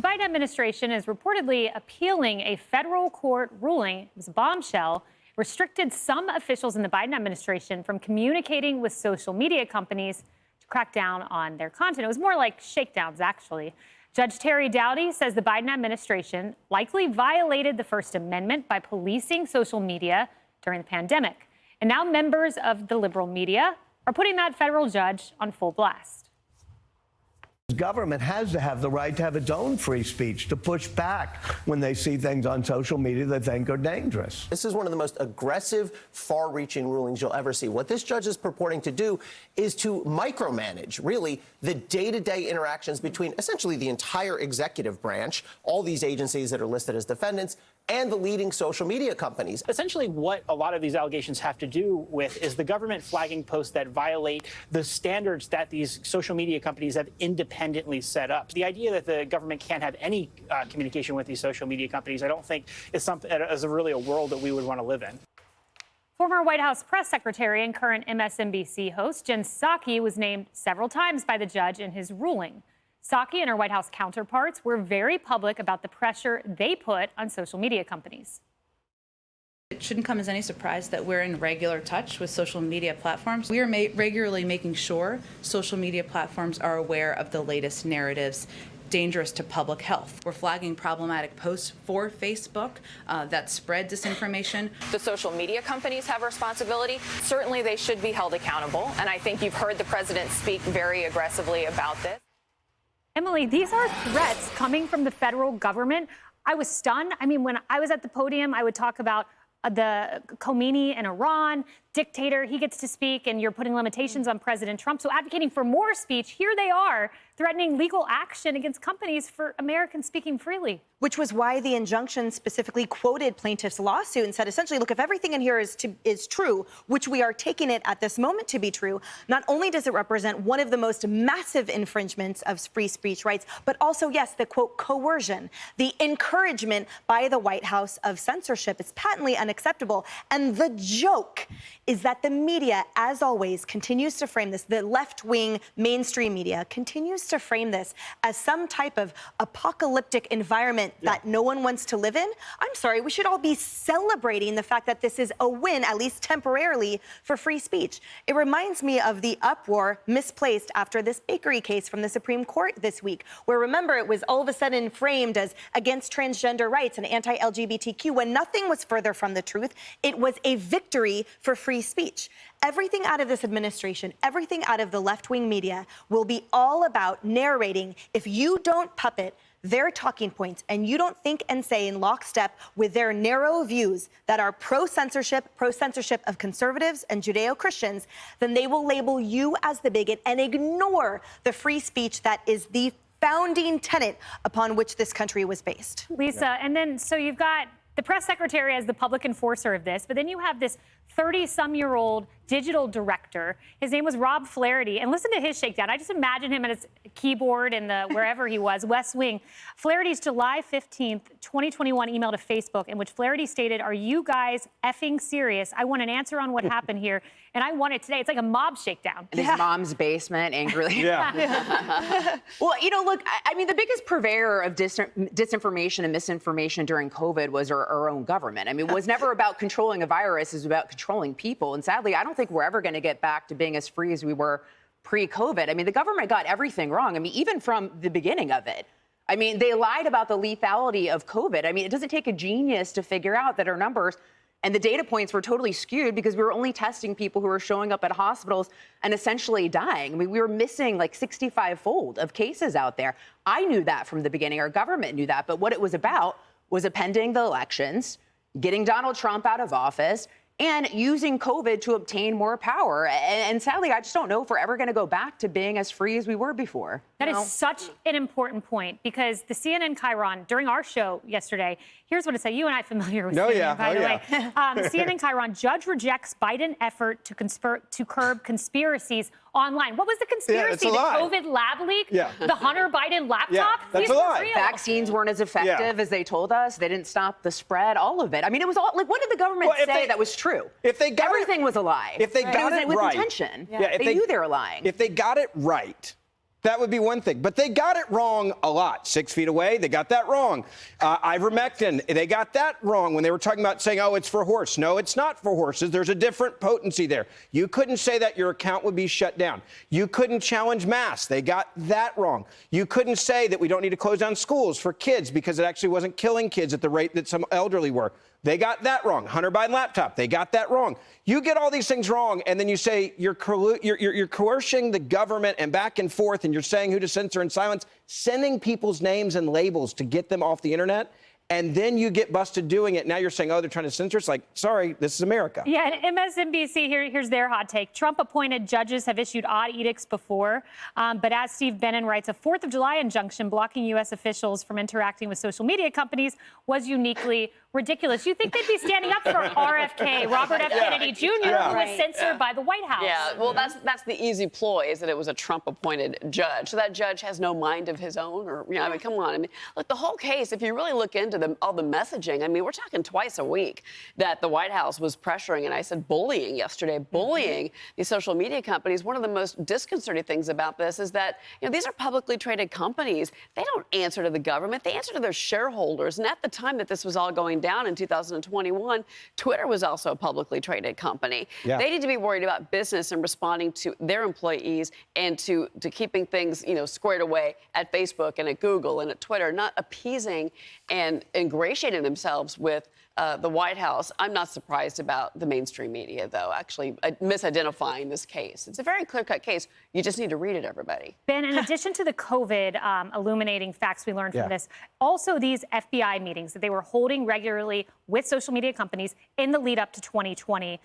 Biden administration is reportedly appealing a federal court ruling, it was a bombshell, restricted some officials in the Biden administration from communicating with social media companies to crack down on their content. It was more like shakedowns, actually. Judge Terry Dowdy says the Biden administration likely violated the First Amendment by policing social media during the pandemic. And now members of the liberal media are putting that federal judge on full blast. Government has to have the right to have its own free speech, to push back when they see things on social media they think are dangerous. This is one of the most aggressive, far-reaching rulings you'll ever see. What this judge is purporting to do is to micromanage, really, the day-to-day interactions between essentially the entire executive branch, all these agencies that are listed as defendants, and the leading social media companies. Essentially, what a lot of these allegations have to do with is the government flagging posts that violate the standards that these social media companies have independently set up. The idea that the government can't have any communication with these social media companies, I don't think is really a world that we would want to live in. Former White House press secretary and current MSNBC host Jen Psaki was named several times by the judge in his ruling. Psaki and her White House counterparts were very public about the pressure they put on social media companies. It shouldn't come as any surprise that we're in regular touch with social media platforms. We are regularly making sure social media platforms are aware of the latest narratives dangerous to public health. We're flagging problematic posts for Facebook that spread disinformation. The social media companies have a responsibility. Certainly they should be held accountable. And I think you've heard the president speak very aggressively about this. Emily, these are threats coming from the federal government. I was stunned. I mean, when I was at the podium, I would talk about the Khomeini in Iran, dictator, he gets to speak, and you're putting limitations on President Trump. So advocating for more speech, here they are threatening legal action against companies for Americans speaking freely. Which was why the injunction specifically quoted plaintiff's lawsuit and said, essentially, look, if everything in here is true, which we are taking it at this moment to be true, not only does it represent one of the most massive infringements of free speech rights, but also, yes, the, quote, coercion, the encouragement by the White House of censorship. It's patently unacceptable. And the joke is that the media, as always, continues to frame this, the left-wing mainstream media continues to frame this as some type of apocalyptic environment that no one wants to live in. I'm sorry, we should all be celebrating the fact that this is a win, at least temporarily, for free speech. It reminds me of the uproar misplaced after this bakery case from the Supreme Court this week, where, remember, it was all of a sudden framed as against transgender rights and anti-LGBTQ, when nothing was further from the truth. It was a victory for free speech. Everything out of this administration, everything out of the left-wing media will be all about narrating. If you don't puppet their talking points and you don't think and say in lockstep with their narrow views that are pro-censorship of conservatives and Judeo-Christians, then they will label you as the bigot and ignore the free speech that is the founding tenet upon which this country was based. Lisa, and then so you've got the press secretary as the public enforcer of this, but then you have this 30-some-year-old digital director. His name was Rob Flaherty. And listen to his shakedown. I just imagine him at his keyboard in the wherever he was, West Wing. Flaherty's July 15th, 2021 email to Facebook in which Flaherty stated, "Are you guys effing serious? I want an answer on what happened here, and I want it today." It's like a mob shakedown. In his mom's basement, angrily. Well, you know, look, I mean, the biggest purveyor of disinformation and misinformation during COVID was our own government. I mean, it was never about controlling a virus. It was about controlling people. And sadly, I don't think we're ever going to get back to being as free as we were pre-COVID. I mean, the government got everything wrong. I mean, even from the beginning of it. I mean, they lied about the lethality of COVID. I mean, it doesn't take a genius to figure out that our numbers and the data points were totally skewed because we were only testing people who were showing up at hospitals and essentially dying. I mean, we were missing like 65-fold of cases out there. I knew that from the beginning. Our government knew that. But what it was about was appending the elections, getting Donald Trump out of office, and using COVID to obtain more power. And sadly, I just don't know if we're ever going to go back to being as free as we were before. That is such an important point, because the CNN Chiron, during our show yesterday, here's what it said. You and I are familiar with CNN, by the way. CNN Chiron, judge rejects Biden effort to curb conspiracies online. What was the conspiracy? The COVID lab leak? The Hunter Biden laptop? That's a lie. Vaccines weren't as effective as they told us. They didn't stop the spread, all of it. I mean, it was all, like, what did the government say that was true? If they got Everything was a lie. If they got it with right. intention. They knew they were lying. If they got it right, That would be one thing. But they got it wrong a lot. 6 feet away, they got that wrong. Ivermectin, they got that wrong when they were talking about saying, oh, it's for horse. No, it's not for horses. There's a different potency there. You couldn't say that your account would be shut down. You couldn't challenge masks. They got that wrong. You couldn't say that we don't need to close down schools for kids because it actually wasn't killing kids at the rate that some elderly were. They got that wrong. Hunter Biden laptop, they got that wrong. You get all these things wrong, and then you say you're coercing the government and back and forth, and you're saying who to censor and silence, sending people's names and labels to get them off the internet. And then you get busted doing it. Now you're saying, oh, they're trying to censor. It's like, sorry, this is America. Yeah, and MSNBC, here's their hot take. Trump-appointed judges have issued odd edicts before. But as Steve Bannon writes, a 4th of July injunction blocking U.S. officials from interacting with social media companies was uniquely ridiculous. You think they'd be standing up for RFK, Robert F. Kennedy Jr., who was censored by the White House? Yeah, well, that's the easy ploy, is that it was a Trump-appointed judge. So that judge has no mind of his own, or, I mean, come on. I mean, look, the whole case, if you really look into all the messaging, I mean, we're talking twice a week that the White House was pressuring, and I said bullying yesterday, bullying these social media companies. One of the most disconcerting things about this is that, these are publicly traded companies. They don't answer to the government. They answer to their shareholders. And at the time that this was all going down in 2021, Twitter was also a publicly traded company. Yeah. They need to be worried about business and responding to their employees and to keeping things, squared away at Facebook and at Google and at Twitter, not appeasing and ingratiating themselves with the White House. I'm not surprised about the mainstream media, though, actually misidentifying this case. It's a very clear-cut case. You just need to read it, everybody. Ben, in addition to the COVID illuminating facts we learned from this, also these FBI meetings that they were holding regularly with social media companies in the lead up to 2020.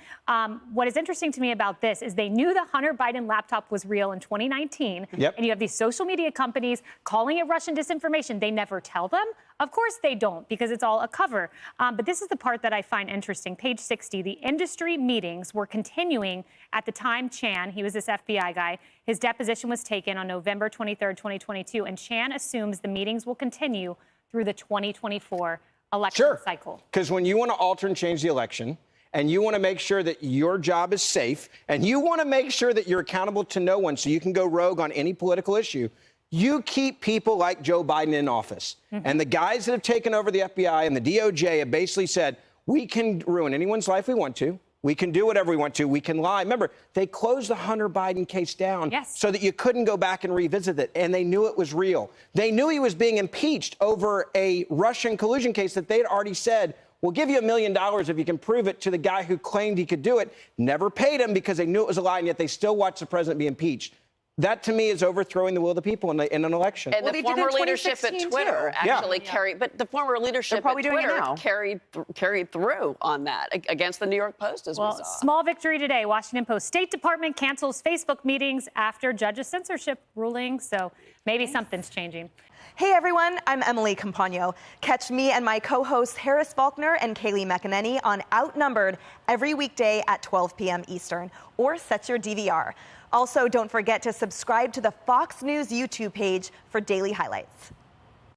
What is interesting to me about this is they knew the Hunter Biden laptop was real in 2019. Yep. And you have these social media companies calling it Russian disinformation. They never tell them. Of course they don't, because it's all a cover. But this is the part that I find interesting. Page 60, the industry meetings were continuing at the time Chan, he was this FBI guy, his deposition was taken on November 23rd, 2022, and Chan assumes the meetings will continue through the 2024 election cycle. Because when you want to alter and change the election, and you want to make sure that your job is safe, and you want to make sure that you're accountable to no one so you can go rogue on any political issue, you keep people like Joe Biden in office. And the guys that have taken over the FBI and the DOJ have basically said, we can ruin anyone's life we want to. We can do whatever we want to. We can lie. Remember, they closed the Hunter Biden case down so that you couldn't go back and revisit it. And they knew it was real. They knew he was being impeached over a Russian collusion case that they had already said, we'll give you $1 million if you can prove it, to the guy who claimed he could do it. Never paid him because they knew it was a lie, and yet they still watched the president be impeached. That, to me, is overthrowing the will of the people in an election. And the former leadership at Twitter actually carried, but the former leadership at Twitter carried through on that against the New York Post, as we saw. Small victory today. Washington Post. State Department cancels Facebook meetings after judge's censorship ruling, so maybe something's changing. Hey everyone, I'm Emily Campagno. Catch me and my co-hosts Harris Faulkner and Kaylee McEnany on Outnumbered every weekday at 12 p.m. Eastern, or set your DVR. Also, don't forget to subscribe to the Fox News YouTube page for daily highlights.